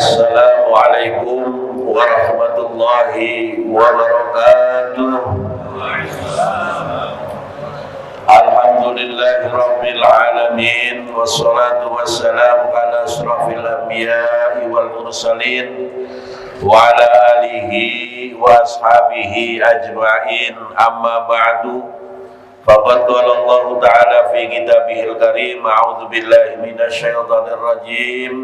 Assalamualaikum warahmatullahi wabarakatuh. Alhamdulillahi rabbil alamin, wassalatu wassalamu ala asrafil anbiya'i wal mursalin wa ala alihi wa ashabihi ajma'in, amma ba'du. Faqad qala Allah ta'ala fi kitabihil karim, a'udzu billahi minasy syaithanir rajim.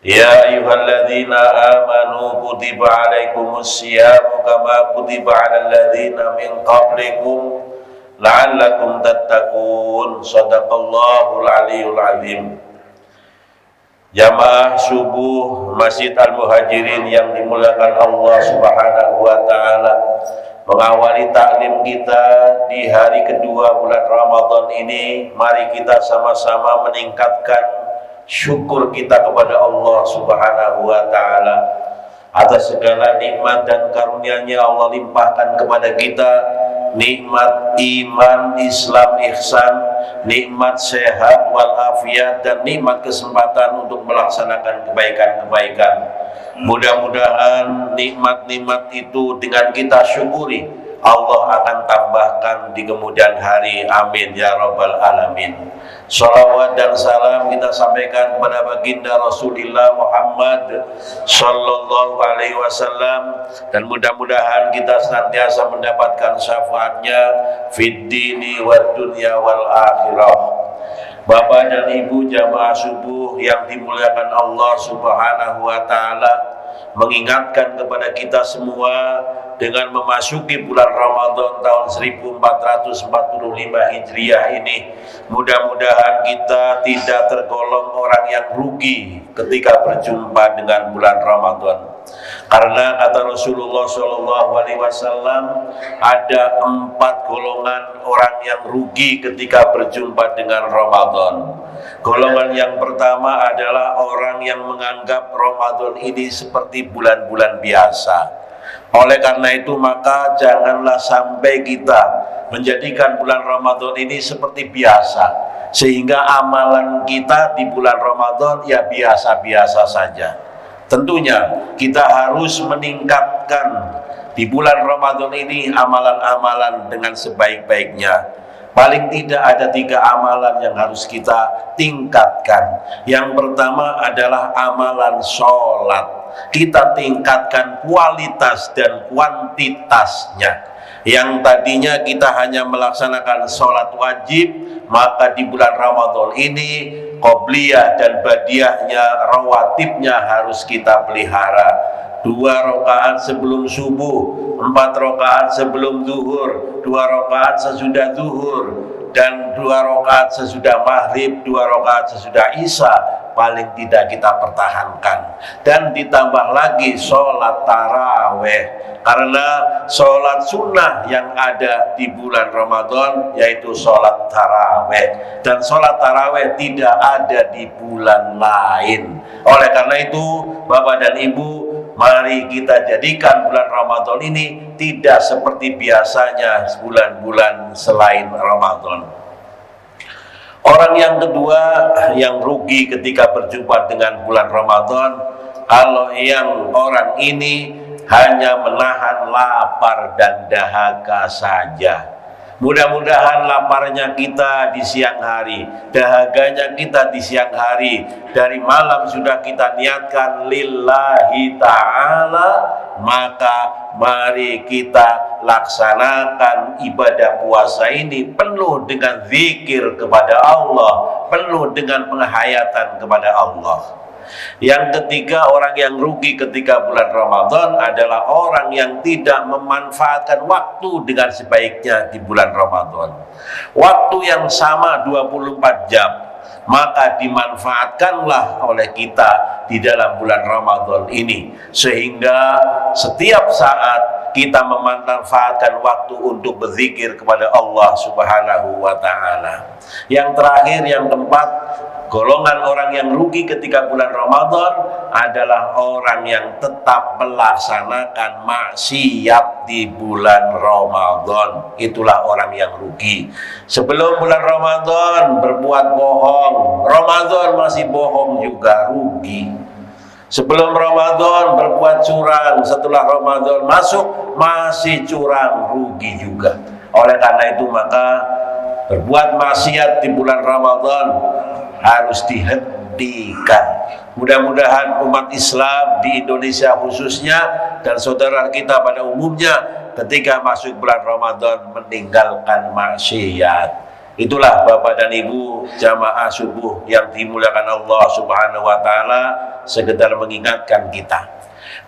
Ya ayyuhalladzina amanu kutiba alaikumus syiyamu kama kutiba alal ladzina min qablikum la'allakum tattaqun. Shadaqallahul aliyyul azim. Jamaah subuh Masjid Al-Muhajirin yang dimuliakan Allah Subhanahu wa taala, mengawali taklim kita di hari kedua bulan Ramadan ini, mari kita sama-sama meningkatkan syukur kita kepada Allah Subhanahu wa taala atas segala nikmat dan karunia-Nya. Allah limpahkan kepada kita nikmat iman, Islam, ihsan, nikmat sehat walafiat, dan nikmat kesempatan untuk melaksanakan kebaikan-kebaikan. Mudah-mudahan nikmat-nikmat itu dengan kita syukuri, Allah akan tambahkan di kemudian hari. Amin ya rabbal alamin. Shalawat dan salam kita sampaikan kepada baginda Rasulullah Muhammad sallallahu alaihi wasallam, dan mudah-mudahan kita senantiasa mendapatkan syafaatnya fid dini wad dunya wal akhirah. Bapak dan Ibu jamaah subuh yang dimuliakan Allah Subhanahu wa taala, mengingatkan kepada kita semua dengan memasuki bulan Ramadan tahun 1445 Hijriah ini, mudah-mudahan kita tidak tergolong orang yang rugi ketika berjumpa dengan bulan Ramadan. Karena kata Rasulullah SAW, ada 4 golongan orang yang rugi ketika berjumpa dengan Ramadan. Golongan yang pertama adalah orang yang menganggap Ramadan ini seperti bulan-bulan biasa. Oleh karena itu maka janganlah sampai kita menjadikan bulan Ramadan ini seperti biasa, sehingga amalan kita di bulan Ramadan ya biasa-biasa saja. Tentunya kita harus meningkatkan di bulan Ramadan ini amalan-amalan dengan sebaik-baiknya. Paling tidak ada 3 amalan yang harus kita tingkatkan. Yang pertama adalah amalan sholat. Kita tingkatkan kualitas dan kuantitasnya. Yang tadinya kita hanya melaksanakan sholat wajib, maka di bulan Ramadan ini qobliyah dan badiahnya, rawatibnya harus kita pelihara. 2 rakaat sebelum subuh, 4 rakaat sebelum zuhur, 2 rakaat sesudah zuhur, dan 2 rakaat sesudah maghrib, 2 rakaat sesudah isya, paling tidak kita pertahankan. Dan ditambah lagi sholat taraweh, karena sholat sunnah yang ada di bulan Ramadan yaitu sholat taraweh, dan sholat taraweh tidak ada di bulan lain. Oleh karena itu Bapak dan Ibu, mari kita jadikan bulan Ramadan ini tidak seperti biasanya bulan-bulan selain Ramadan. Orang yang kedua yang rugi ketika berjumpa dengan bulan Ramadan, kalau yang orang ini hanya menahan lapar dan dahaga saja. Mudah-mudahan laparnya kita di siang hari, dahaganya kita di siang hari, dari malam sudah kita niatkan lillahi ta'ala, maka mari kita laksanakan ibadah puasa ini penuh dengan zikir kepada Allah, penuh dengan penghayatan kepada Allah. Yang ketiga, orang yang rugi ketika bulan Ramadan adalah orang yang tidak memanfaatkan waktu dengan sebaiknya di bulan Ramadan. Waktu yang sama 24 jam, maka dimanfaatkanlah oleh kita di dalam bulan Ramadan ini, sehingga setiap saat kita memanfaatkan waktu untuk berzikir kepada Allah Subhanahu wa taala. Yang terakhir, yang keempat, golongan orang yang rugi ketika bulan Ramadan adalah orang yang tetap melaksanakan maksiat di bulan Ramadan. Itulah orang yang rugi. Sebelum bulan Ramadan berbuat bohong, Ramadan masih bohong juga, rugi. Sebelum Ramadan berbuat curang, setelah Ramadan masuk masih curang, rugi juga. Oleh karena itu maka berbuat maksiat di bulan Ramadan harus dihentikan. Mudah-mudahan umat Islam di Indonesia khususnya dan saudara kita pada umumnya ketika masuk bulan Ramadan meninggalkan maksiat. Itulah Bapak dan Ibu jamaah subuh yang dimuliakan Allah Subhanahu wa taala, sekedar mengingatkan kita.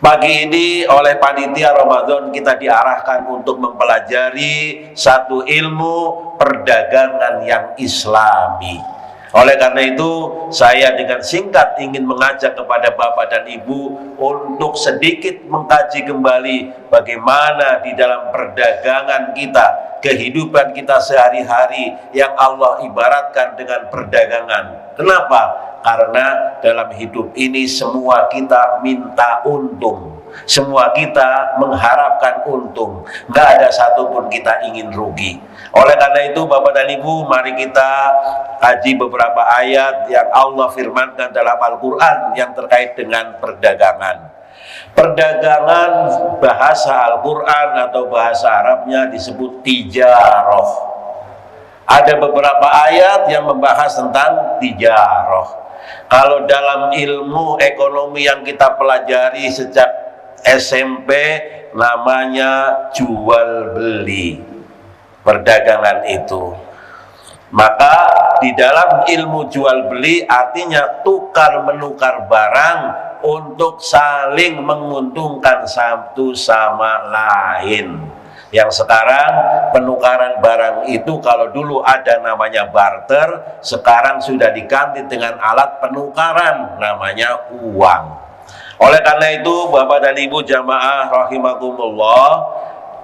Pagi ini oleh panitia Ramadan kita diarahkan untuk mempelajari satu ilmu perdagangan yang Islami. Oleh karena itu saya dengan singkat ingin mengajak kepada Bapak dan Ibu untuk sedikit mengkaji kembali bagaimana di dalam perdagangan kita, kehidupan kita sehari-hari yang Allah ibaratkan dengan perdagangan. Kenapa? Karena dalam hidup ini semua kita minta untung, semua kita mengharapkan untung, nggak ada satupun kita ingin rugi. Oleh karena itu Bapak dan Ibu, mari kita kaji beberapa ayat yang Allah firmankan dalam Al-Quran yang terkait dengan perdagangan. Perdagangan bahasa Al-Quran atau bahasa Arabnya disebut tijarah. Ada beberapa ayat yang membahas tentang tijarah. Kalau dalam ilmu ekonomi yang kita pelajari sejak SMP namanya jual beli, perdagangan itu. Maka di dalam ilmu jual beli artinya tukar menukar barang untuk saling menguntungkan satu sama lain. Yang sekarang penukaran barang itu kalau dulu ada namanya barter, sekarang sudah diganti dengan alat penukaran namanya uang. Oleh karena itu Bapak dan Ibu jamaah rahimakumullah,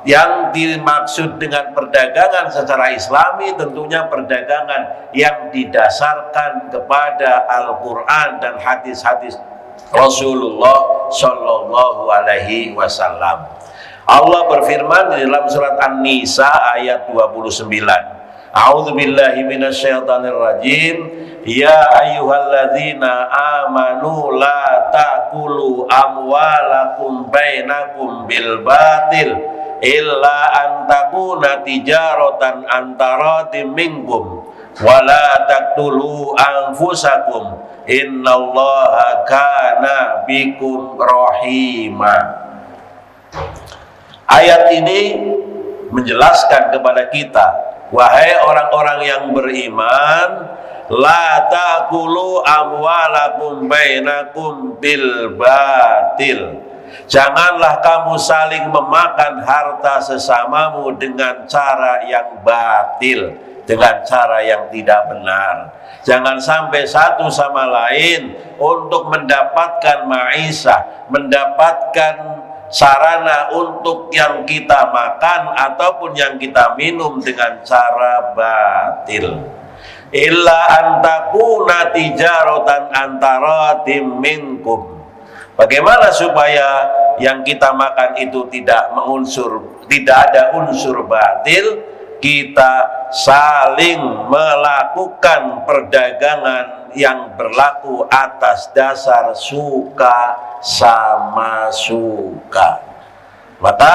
yang dimaksud dengan perdagangan secara Islami tentunya perdagangan yang didasarkan kepada Al-Quran dan hadis-hadis Rasulullah Shallallahu Alaihi Wasallam. Allah berfirman di dalam surat An-Nisa ayat 29. A'udzubillahi minasyaitonirrajim. Ya ayyuhalladzina amanu la ta'kulu amwalakum bainakum bil batil illa an takuna tijaratan antaratim minkum wala taqtulu anfusakum innallaha kana bikum rahima. Ayat ini menjelaskan kepada kita, wahai orang-orang yang beriman, la ta'kulu amwalakum bainakum bil batil. Janganlah kamu saling memakan harta sesamamu dengan cara yang batil, dengan cara yang tidak benar. Jangan sampai satu sama lain untuk mendapatkan maisha, mendapatkan sarana untuk yang kita makan ataupun yang kita minum dengan cara batil. Illa antakuna tijaratan antaratim minkum. Bagaimana supaya yang kita makan itu tidak ada unsur batil? Kita saling melakukan perdagangan yang berlaku atas dasar suka sama suka. Maka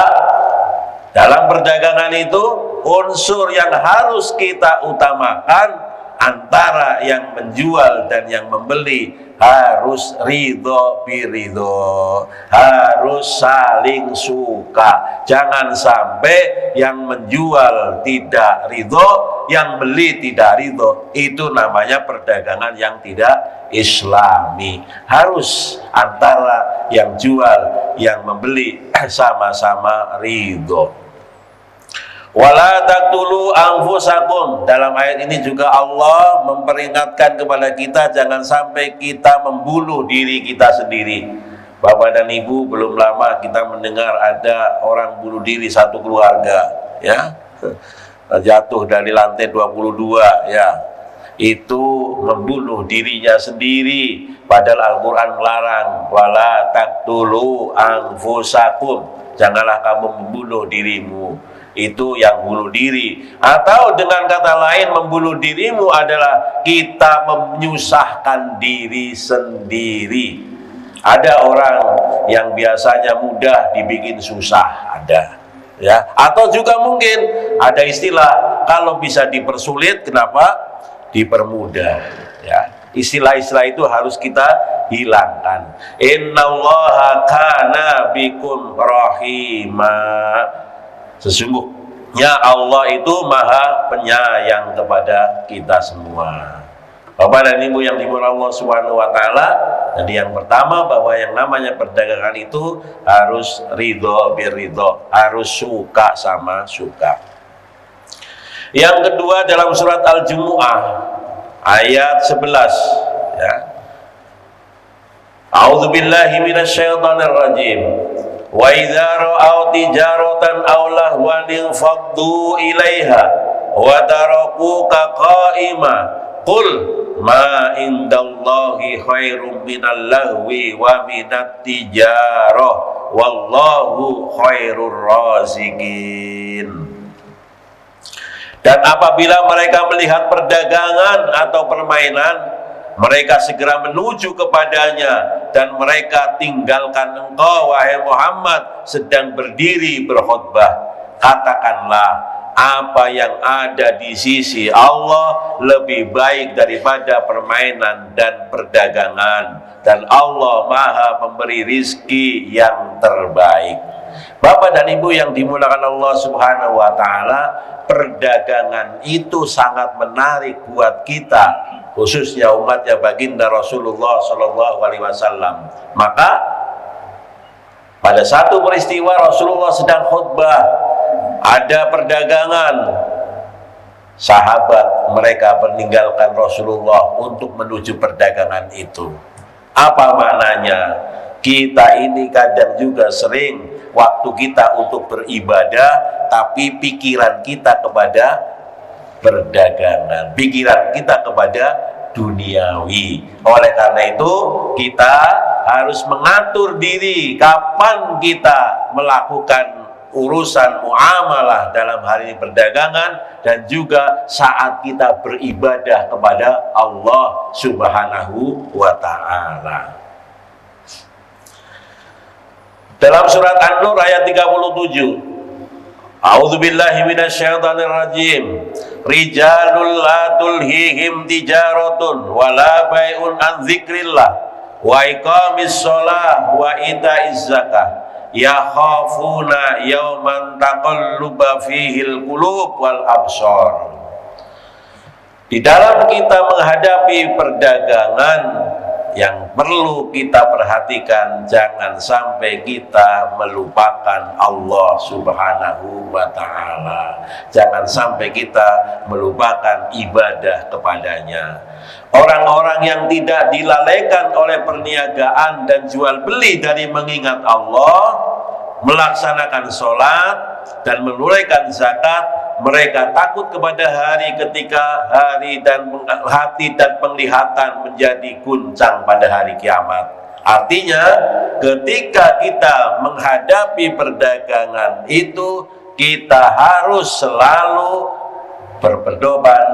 dalam perdagangan itu unsur yang harus kita utamakan antara yang menjual dan yang membeli harus ridho biridho, harus saling suka. Jangan sampai yang menjual tidak ridho, yang beli tidak ridho. Itu namanya perdagangan yang tidak Islami. Harus antara yang jual, yang membeli sama-sama ridho. Wala taqtulu anfusakum. Dalam ayat ini juga Allah memperingatkan kepada kita jangan sampai kita membunuh diri kita sendiri. Bapak dan Ibu, belum lama kita mendengar ada orang bunuh diri satu keluarga, ya. Jatuh dari lantai 22, ya. Itu membunuh dirinya sendiri. Padahal Al-Qur'an melarang, wala taqtulu anfusakum. Janganlah kamu membunuh dirimu. Itu yang bunuh diri. Atau dengan kata lain, membunuh dirimu adalah kita menyusahkan diri sendiri. Ada orang yang biasanya mudah dibikin susah, ada. Ya, atau juga mungkin ada istilah kalau bisa dipersulit, kenapa? Dipermudah. Ya, istilah-istilah itu harus kita hilangkan. Innallaha kana bikum rahima. Sesungguhnya Allah itu maha penyayang kepada kita semua. Bapak dan Ibu yang dimuliakan Allah Subhanahu wa taala, jadi yang pertama bahwa yang namanya perdagangan itu harus ridho birridho, harus suka sama suka. Yang kedua dalam surat Al-Jumu'ah ayat 11 ya. A'udzubillahi minasyaitonir rajim. Wa idza ra'aw tijaratan aw lahwan faddu ilaiha wa tarakuka qa'ima qul ma indallahi khairum minal lahwi wa minat tijarah wallahu khairur raziqin. Dan apabila mereka melihat perdagangan atau permainan, mereka segera menuju kepadanya dan mereka tinggalkan engkau wahai Muhammad sedang berdiri berkhutbah. Katakanlah, apa yang ada di sisi Allah lebih baik daripada permainan dan perdagangan, dan Allah maha pemberi rizki yang terbaik. Bapak dan Ibu yang dimuliakan Allah Subhanahu wa taala, perdagangan itu sangat menarik buat kita, khususnya umatnya baginda Rasulullah Shallallahu Alaihi Wasallam. Maka pada satu peristiwa Rasulullah sedang khutbah, ada perdagangan, sahabat mereka meninggalkan Rasulullah untuk menuju perdagangan itu. Apa maknanya? Kita ini kadang juga sering waktu kita untuk beribadah, tapi pikiran kita kepada perdagangan, pikiran kita kepada duniawi. Oleh karena itu kita harus mengatur diri kapan kita melakukan urusan muamalah dalam hal ini perdagangan, dan juga saat kita beribadah kepada Allah Subhanahu wa ta'ala. Dalam surat An-Nur ayat 37, A'udzubillahi minasyaitonir rajim. Rijalul la tulhihim tijaratun wala bai'un an dzikrillah wa iqamis shalah wa itaiz zakah yakhafuna yauman taqalluba fihil qulub wal absar. Di dalam kita menghadapi perdagangan, yang perlu kita perhatikan, jangan sampai kita melupakan Allah Subhanahu wa ta'ala. Jangan sampai kita melupakan ibadah kepadanya. Orang-orang yang tidak dilalaikan oleh perniagaan dan jual beli dari mengingat Allah, melaksanakan sholat dan menunaikan zakat, mereka takut kepada hari ketika hati dan penglihatan menjadi guncang pada hari kiamat. Artinya ketika kita menghadapi perdagangan itu, kita harus selalu berpedoman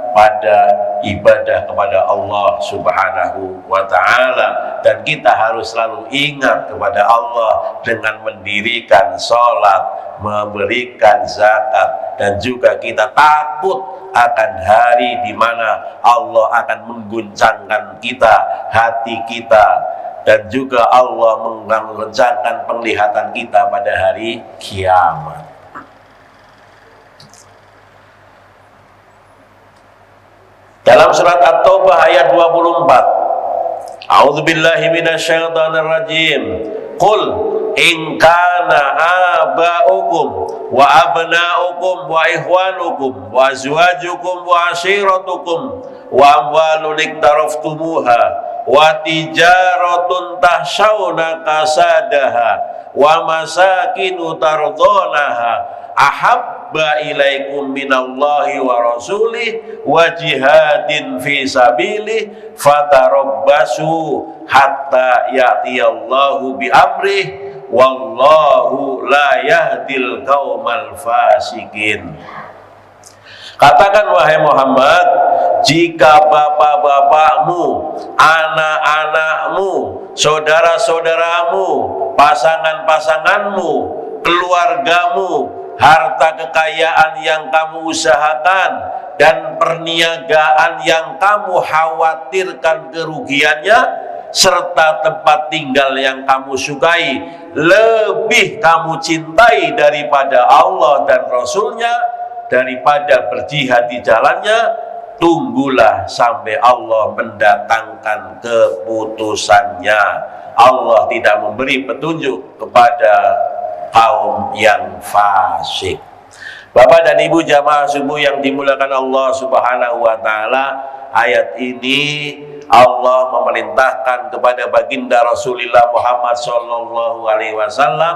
pada ibadah kepada Allah Subhanahu wa ta'ala, dan kita harus selalu ingat kepada Allah dengan mendirikan sholat, memberikan zakat, dan juga kita takut akan hari di mana Allah akan mengguncangkan kita, hati kita, dan juga Allah mengguncangkan penglihatan kita pada hari kiamat. Dalam surat At-Taubah ayat 24, A'udzubillahi minasyaitonir rajim. Qul in kana aba'ukum wa abna'ukum wa ikhwanukum wa azwajukum wa ashiratukum wa amwalun iktaraftumuha wa tijaratun tahshawna kasadaha wa masakinu tardhonaha ahabba ilaikum minallahi wa rasulih wa jihadin fi sabilih fatarabbasu hatta ya'tiyallahu bi amrih wallahu la yahdil qaumal fasikin. Katakan wahai Muhammad, jika bapak-bapakmu, anak-anakmu, saudara-saudaramu, pasangan-pasanganmu, keluargamu, harta kekayaan yang kamu usahakan, dan perniagaan yang kamu khawatirkan kerugiannya, serta tempat tinggal yang kamu sukai, lebih kamu cintai daripada Allah dan Rasulnya, daripada berjihad di jalannya, tunggulah sampai Allah mendatangkan keputusannya. Allah tidak memberi petunjuk kepada kaum yang fasik. Bapak dan Ibu jamaah subuh yang dimuliakan Allah Subhanahu wa taala, ayat ini Allah memerintahkan kepada baginda Rasulullah Muhammad sallallahu alaihi wasallam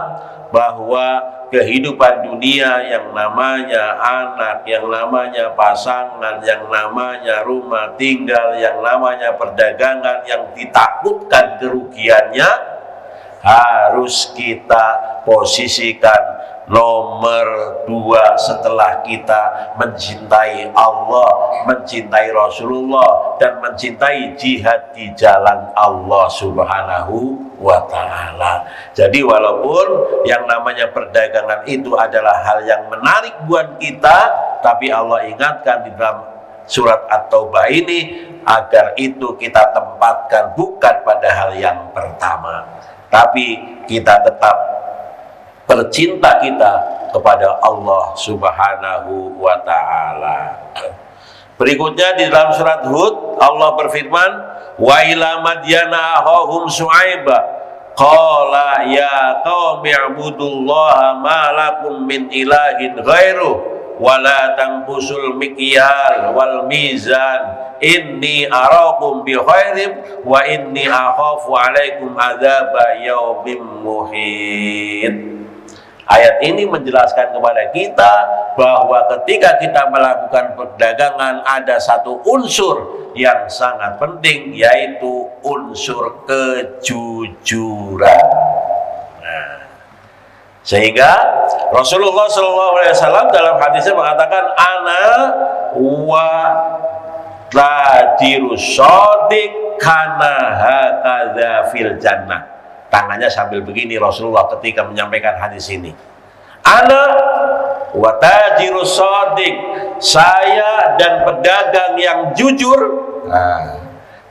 bahwa kehidupan dunia yang namanya anak, yang namanya pasangan, yang namanya rumah tinggal, yang namanya perdagangan yang ditakutkan kerugiannya, harus kita posisikan nomor 2 setelah kita mencintai Allah, mencintai Rasulullah, dan mencintai jihad di jalan Allah Subhanahu wa ta'ala. Jadi walaupun yang namanya perdagangan itu adalah hal yang menarik buat kita, tapi Allah ingatkan di dalam surat At-Taubah ini agar itu kita tempatkan bukan pada hal yang pertama, tapi kita tetap tercinta kita kepada Allah Subhanahu wa ta'ala. Berikutnya di dalam surat Hud Allah berfirman, wa ila madyana akhahum Syu'aiba qala ya qaumi ibudullaha ma lakum min ilahin ghairuh wa la tanqusul mikyal wal mizan inni arakum bi khairin wa inni akhafu alaikum adzaba yaumin muhit. Ayat ini menjelaskan kepada kita bahwa ketika kita melakukan perdagangan ada satu unsur yang sangat penting, yaitu unsur kejujuran. Nah, sehingga Rasulullah SAW dalam hadisnya mengatakan, ana wa tajiru shadiq kana hakadza fil jannah. Tangannya sambil begini Rasulullah ketika menyampaikan hadis ini. Ana wa tajiru shadiq, saya dan pedagang yang jujur,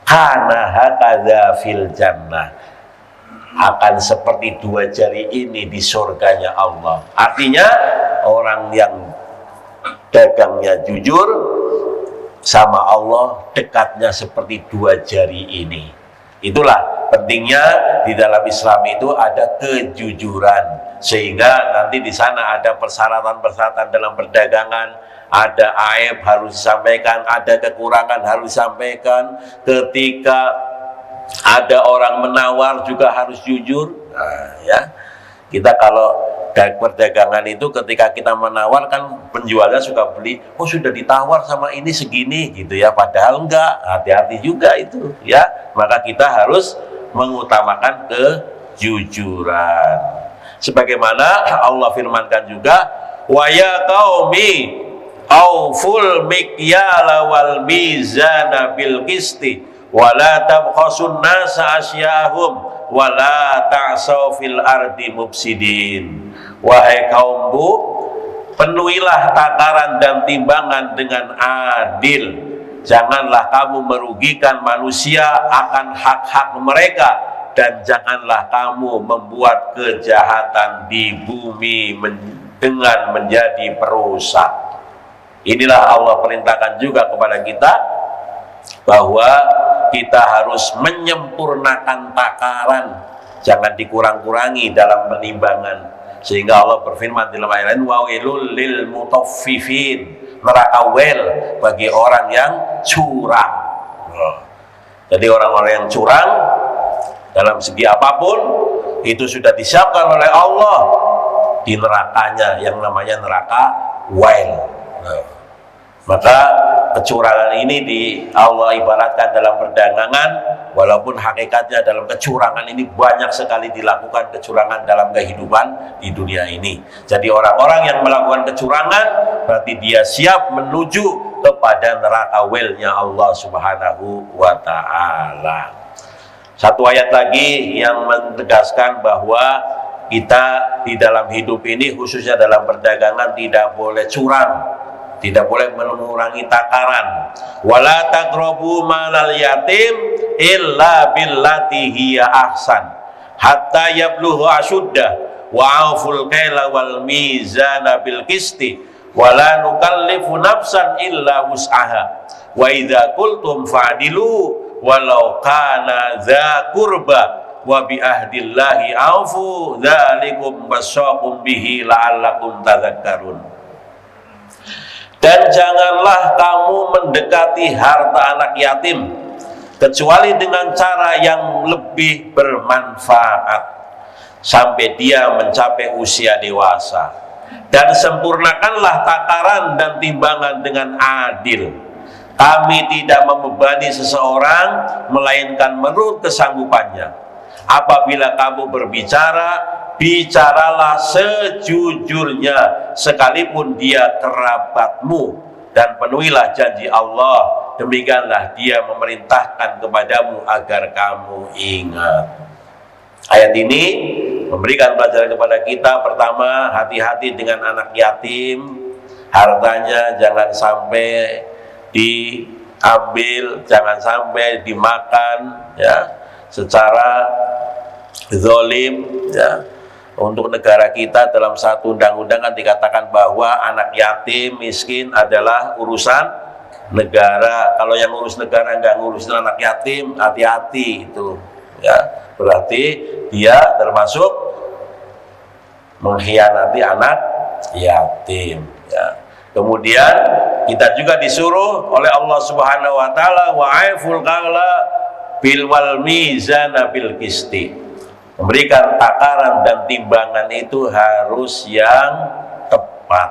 kana hakadza fil jannah, akan seperti 2 jari ini di surganya Allah. Artinya orang yang dagangnya jujur sama Allah dekatnya seperti 2 jari ini. Itulah pentingnya di dalam Islam itu ada kejujuran, sehingga nanti di sana ada persyaratan-persyaratan dalam perdagangan, ada aib harus disampaikan, ada kekurangan harus disampaikan. Ketika ada orang menawar juga harus jujur. Nah, ya, kita kalau perdagangan itu ketika kita menawarkan, penjualnya suka beli, oh sudah ditawar sama ini segini gitu ya, padahal enggak. Hati-hati juga itu ya, maka kita harus mengutamakan kejujuran. Sebagaimana Allah firmankan juga, wa ya qaumi auful mikyala wal mizana bil qisti wa la tabkhasun nasa asyahum wa la ta'saw fil ardi mufsidin. Wahai kaumku, penuhilah takaran dan timbangan dengan adil. Janganlah kamu merugikan manusia akan hak-hak mereka, dan janganlah kamu membuat kejahatan di bumi dengan menjadi perusak. Inilah Allah perintahkan juga kepada kita bahwa kita harus menyempurnakan takaran, jangan dikurang-kurangi dalam penimbangan. Sehingga Allah berfirman di dalam ayat lain, wa wailul lil mutaffifin, neraka wel bagi orang yang curang. Jadi orang-orang yang curang dalam segi apapun itu sudah disiapkan oleh Allah di nerakanya yang namanya neraka wel. Maka kecurangan ini Allah ibaratkan dalam perdagangan, walaupun hakikatnya dalam kecurangan ini banyak sekali dilakukan kecurangan dalam kehidupan di dunia ini. Jadi orang-orang yang melakukan kecurangan berarti dia siap menuju kepada neraka welnya Allah Subhanahu wa ta'ala. Satu ayat lagi yang menegaskan bahwa kita di dalam hidup ini, khususnya dalam perdagangan, tidak boleh curang, tidak boleh mengurangi takaran. Wala taqrabu malal yatim illa billati hiya ahsan hatta yablugha ashuddah wa auful kaila wal mizana bil qisti wala nukallifu nafsan illa wus'aha wa idza qultum fa'dilu walau kana dza qurba wa bi ahdillahi aufu dzalikum wasyaqum bihi la'allakum tadhakkarun. Dan janganlah kamu mendekati harta anak yatim kecuali dengan cara yang lebih bermanfaat sampai dia mencapai usia dewasa, dan sempurnakanlah takaran dan timbangan dengan adil. Kami tidak membebani seseorang melainkan menurut kesanggupannya. Apabila kamu berbicara, bicaralah sejujurnya sekalipun dia kerabatmu, dan penuhilah janji Allah, demikianlah dia memerintahkan kepadamu agar kamu ingat. Ayat ini memberikan pelajaran kepada kita. Pertama, hati-hati dengan anak yatim, hartanya jangan sampai diambil, jangan sampai dimakan ya secara zalim ya. Untuk negara kita dalam satu undang-undang kan dikatakan bahwa anak yatim miskin adalah urusan negara. Kalau yang ngurus negara nggak ngurusin anak yatim, hati-hati itu ya, berarti dia termasuk mengkhianati anak yatim ya. Kemudian kita juga disuruh oleh Allah Subhanahu wa taala wa'iful qala bil wal mizana bil qisti, memberikan takaran dan timbangan itu harus yang tepat.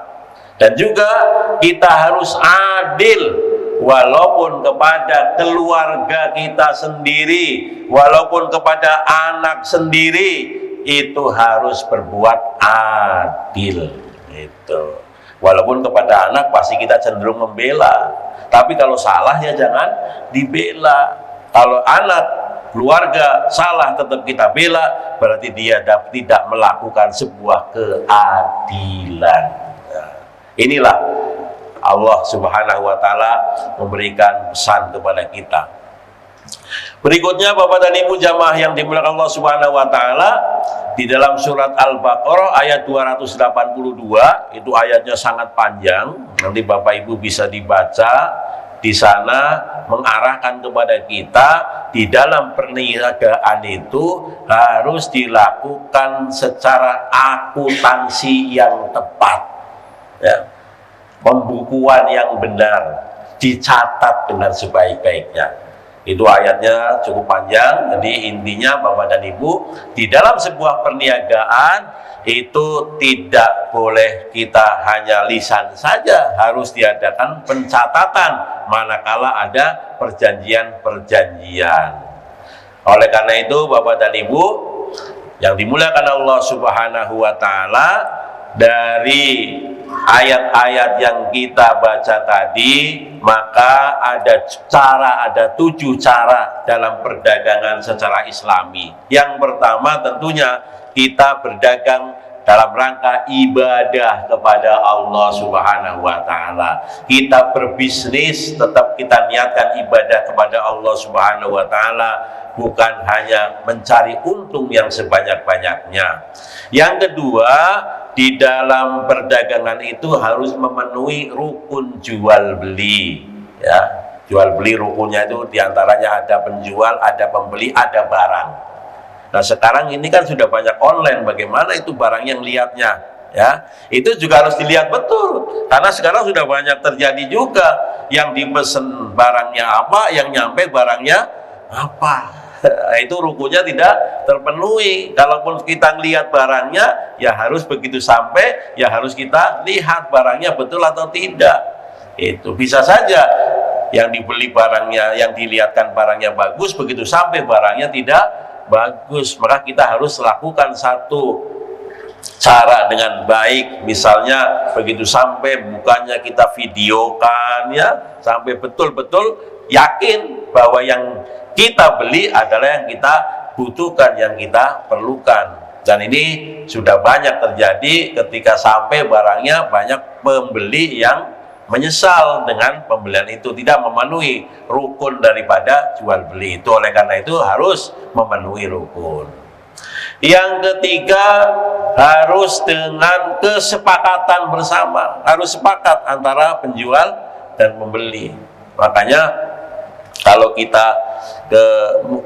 Dan juga kita harus adil, walaupun kepada keluarga kita sendiri, walaupun kepada anak sendiri, itu harus berbuat adil itu. Walaupun kepada anak pasti kita cenderung membela, tapi kalau salah ya jangan dibela. Kalau anak keluarga salah tetap kita bela, berarti dia tidak melakukan sebuah keadilan. Nah, inilah Allah Subhanahu wa taala memberikan pesan kepada kita. Berikutnya Bapak dan Ibu jamaah yang dimuliakan Allah Subhanahu wa taala, di dalam surat Al-Baqarah ayat 282, itu ayatnya sangat panjang. Nanti Bapak Ibu bisa dibaca. Di sana mengarahkan kepada kita di dalam perniagaan itu harus dilakukan secara akuntansi yang tepat ya. Pembukuan yang benar, dicatat dengan sebaik-baiknya. Itu ayatnya cukup panjang. Jadi intinya Bapak dan Ibu, di dalam sebuah perniagaan itu tidak boleh kita hanya lisan saja, harus diadakan pencatatan manakala ada perjanjian-perjanjian. Oleh karena itu Bapak dan Ibu yang dimuliakan Allah Subhanahu wa taala, dari ayat-ayat yang kita baca tadi, maka ada 7 cara dalam perdagangan secara Islami. Yang pertama tentunya kita berdagang dalam rangka ibadah kepada Allah Subhanahu wa taala. Kita berbisnis tetap kita niatkan ibadah kepada Allah Subhanahu wa taala, bukan hanya mencari untung yang sebanyak-banyaknya. Yang kedua, di dalam perdagangan itu harus memenuhi rukun jual beli ya. Jual beli rukunnya itu diantaranya ada penjual, ada pembeli, ada barang. Nah sekarang ini kan sudah banyak online, bagaimana itu barang yang lihatnya ya, itu juga harus dilihat betul, karena sekarang sudah banyak terjadi juga yang dipesan barangnya apa, yang nyampe barangnya apa. Nah, itu rukunnya tidak terpenuhi. Kalaupun kita lihat barangnya, ya harus begitu sampai, ya harus kita lihat barangnya betul atau tidak. Itu bisa saja yang dibeli barangnya, yang dilihatkan barangnya bagus, begitu sampai barangnya tidak bagus. Maka kita harus lakukan satu cara dengan baik, misalnya begitu sampai bukannya kita videokan ya, sampai betul-betul yakin bahwa yang kita beli adalah yang kita butuhkan, yang kita perlukan. Dan ini sudah banyak terjadi ketika sampai barangnya banyak pembeli yang menyesal dengan pembelian itu, tidak memenuhi rukun daripada jual beli itu. Oleh karena itu harus memenuhi rukun. Yang ketiga, harus dengan kesepakatan bersama, harus sepakat antara penjual dan pembeli. Makanya kalau kita ke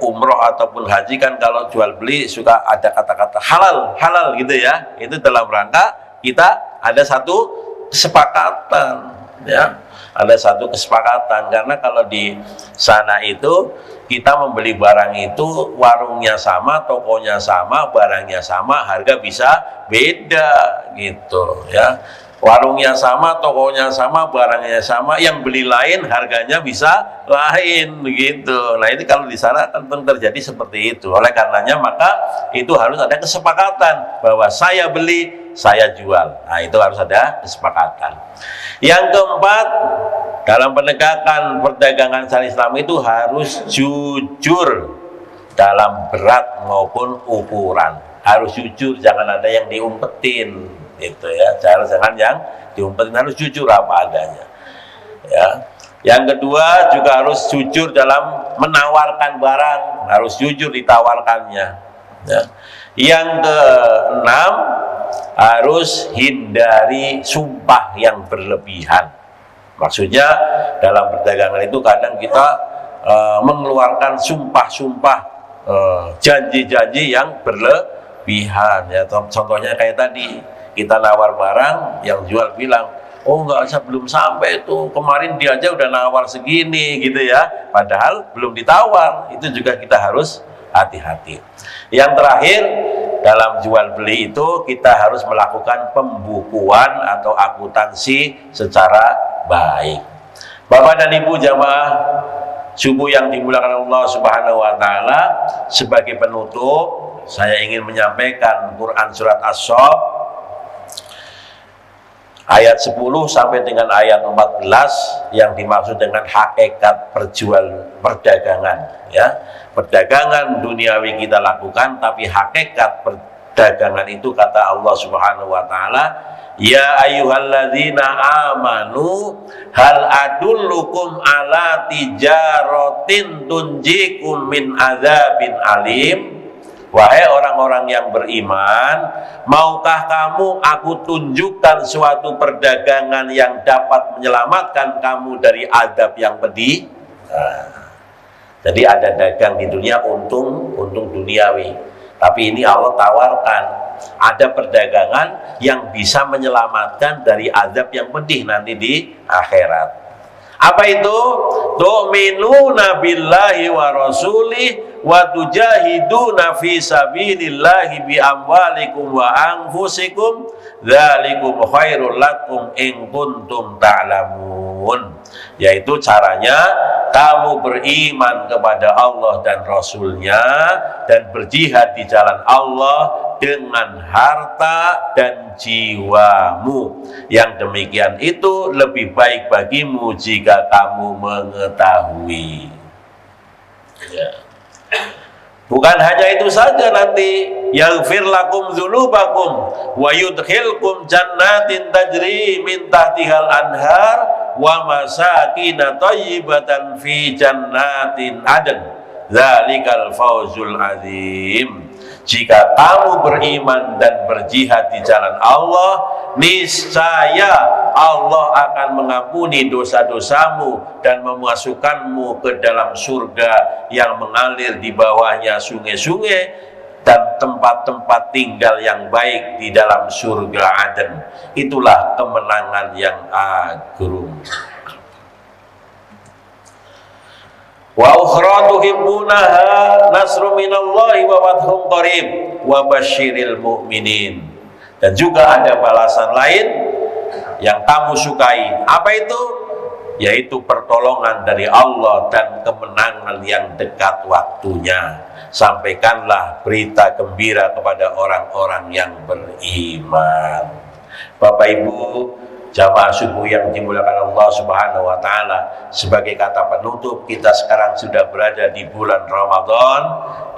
umroh ataupun haji kan, kalau jual beli suka ada kata-kata halal, halal gitu ya. Itu dalam rangka kita ada satu kesepakatan ya, ada satu kesepakatan. Karena kalau di sana itu kita membeli barang itu warungnya sama, tokonya sama, barangnya sama, harga bisa beda gitu ya. Warungnya sama, tokonya sama, barangnya sama, yang beli lain, harganya bisa lain begitu. Nah, ini kalau di sana kan terjadi seperti itu. Oleh karenanya maka itu harus ada kesepakatan bahwa saya beli, saya jual. Nah, itu harus ada kesepakatan. Yang keempat, dalam penegakan perdagangan syariat Islam itu harus jujur dalam berat maupun ukuran. Harus jujur, jangan ada yang diumpetin, gitu ya. Jangan yang diumpetin, harus jujur apa adanya. Ya. Yang kedua juga harus jujur dalam menawarkan barang, harus jujur ditawarkannya. Ya. Yang keenam, harus hindari sumpah yang berlebihan. Maksudnya dalam perdagangan itu kadang kita mengeluarkan sumpah-sumpah, janji-janji yang berlebihan ya. Contohnya kayak tadi, kita nawar barang, yang jual bilang, oh nggak usah, belum sampai itu, kemarin dia aja udah nawar segini gitu ya, padahal belum ditawar. Itu juga kita harus hati-hati. Yang terakhir, dalam jual beli itu kita harus melakukan pembukuan atau akuntansi secara baik. Bapak dan Ibu jamaah subuh yang dimuliakan Allah Subhanahu wa taala, sebagai penutup saya ingin menyampaikan Quran surat As-Saff ayat 10 sampai dengan ayat 14 yang dimaksud dengan hakikat perdagangan ya. Perdagangan duniawi kita lakukan, tapi hakikat perdagangan itu kata Allah Subhanahu wa taala, ya ayyuhalladzina amanu hal adullukum ala tijaratin tunjikum min adzabin alim. Wahai orang-orang yang beriman, maukah kamu aku tunjukkan suatu perdagangan yang dapat menyelamatkan kamu dari azab yang pedih? Jadi ada dagang di dunia untung duniawi, tapi ini Allah tawarkan ada perdagangan yang bisa menyelamatkan dari azab yang pedih nanti di akhirat. Apa itu? Tu'minuna billahi wa rasulih wa tujahiduna fi sabilillahi bi amwalikum wa anfusikum dzalikum khairul lakum in kuntum ta'lamun. Yaitu caranya kamu beriman kepada Allah dan Rasulnya dan berjihad di jalan Allah dengan harta dan jiwamu. Yang demikian itu lebih baik bagimu jika kamu mengetahui. Ya. Bukan hanya itu saja, nanti yaghfir lakum dzunubakum wa yudkhilkum jannatin tajri min tahtihal anhar wa masakin thayyibatan fi jannatin adn dzalikal fawzul azim. Jika kamu beriman dan berjihad di jalan Allah, niscaya Allah akan mengampuni dosa-dosamu dan memasukkanmu ke dalam surga yang mengalir di bawahnya sungai-sungai dan tempat-tempat tinggal yang baik di dalam surga Aden. Itulah kemenangan yang agung. Wa ukhra tuhibbunaha nasrun minallahi wa fathun qarib wa basyiril mu'minin. Dan juga ada balasan lain yang kamu sukai. Apa itu? yaitu pertolongan dari Allah dan kemenangan yang dekat waktunya. Sampaikanlah berita gembira kepada orang-orang yang beriman. Bapak Ibu jamaah subuh yang dimuliakan Allah Subhanahu wa taala, sebagai kata penutup, kita sekarang sudah berada di bulan Ramadan.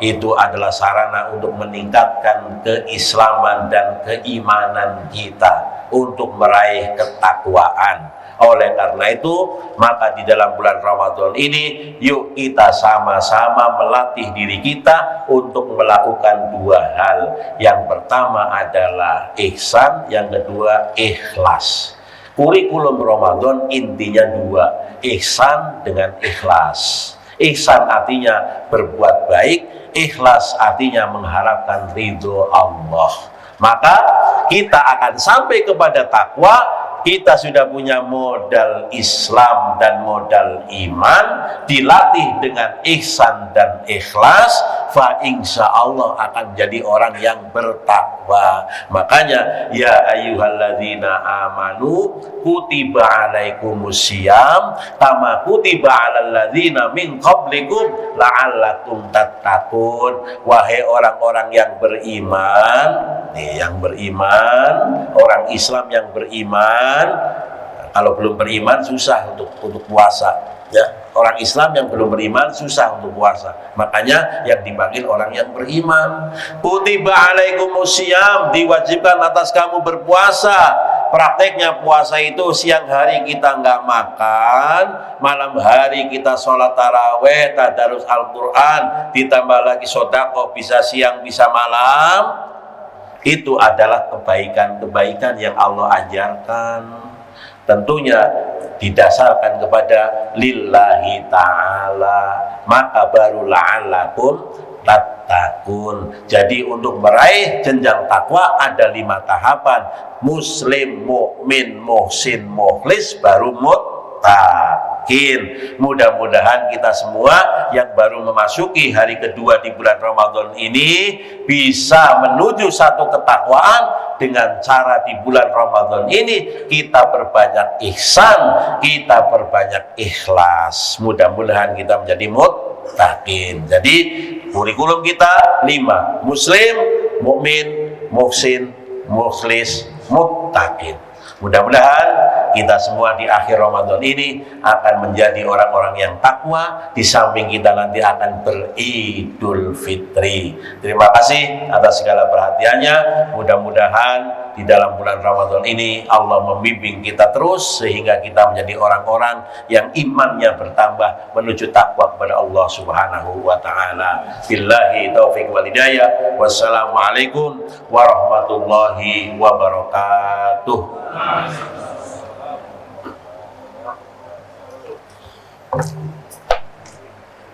Itu adalah sarana untuk meningkatkan keislaman dan keimanan kita, untuk meraih ketakwaan. Oleh karena itu, maka di dalam bulan Ramadan ini, yuk kita sama-sama melatih diri kita untuk melakukan dua hal. Yang pertama adalah ihsan, yang kedua ikhlas. Kurikulum Ramadan intinya dua, ihsan dengan ikhlas. Ihsan artinya berbuat baik, ikhlas artinya mengharapkan ridho Allah. Maka kita akan sampai kepada takwa. Kita sudah punya modal Islam dan modal iman, dilatih dengan ihsan dan ikhlas, fa insya Allah akan jadi orang yang bertakwa. Makanya ya ayyuhalladzina amanu kutiba alaikumusiyam kama kutiba alal ladzina min qablikum la'allakum tattaqun. Wahai orang-orang yang beriman, yang beriman, orang Islam yang beriman. Kalau belum beriman susah untuk puasa, ya. Orang Islam yang belum beriman susah untuk puasa. Makanya yang dipanggil orang yang beriman. Kutiba alaikumusiyam, diwajibkan atas kamu berpuasa. Prakteknya puasa itu siang hari kita nggak makan, malam hari kita sholat taraweh, tadarus Al-Quran, ditambah lagi sodako, bisa siang bisa malam. Itu adalah kebaikan-kebaikan yang Allah ajarkan. Tentunya didasarkan kepada lillahi ta'ala, maka baru la'allakum tattaqun. Jadi untuk meraih jenjang takwa ada 5 tahapan: muslim, mukmin, muhsin, mukhlis, baru muttaqin. Mudah-mudahan kita semua yang baru memasuki hari kedua di bulan Ramadan ini bisa menuju satu ketakwaan dengan cara di bulan Ramadan ini kita perbanyak ihsan, kita perbanyak ikhlas. Mudah-mudahan kita menjadi muttaqin. Jadi kurikulum kita 5: muslim, mukmin, muhsin, mukhlis, muttaqin. Mudah-mudahan kita semua di akhir Ramadan ini akan menjadi orang-orang yang takwa, di samping kita nanti akan beridul fitri. Terima kasih atas segala perhatiannya. Mudah-mudahan di dalam bulan Ramadan ini Allah membimbing kita terus sehingga kita menjadi orang-orang yang imannya bertambah menuju takwa kepada Allah Subhanahu wa taala. Billahi taufik wal hidayah. Wassalamualaikum warahmatullahi wabarakatuh.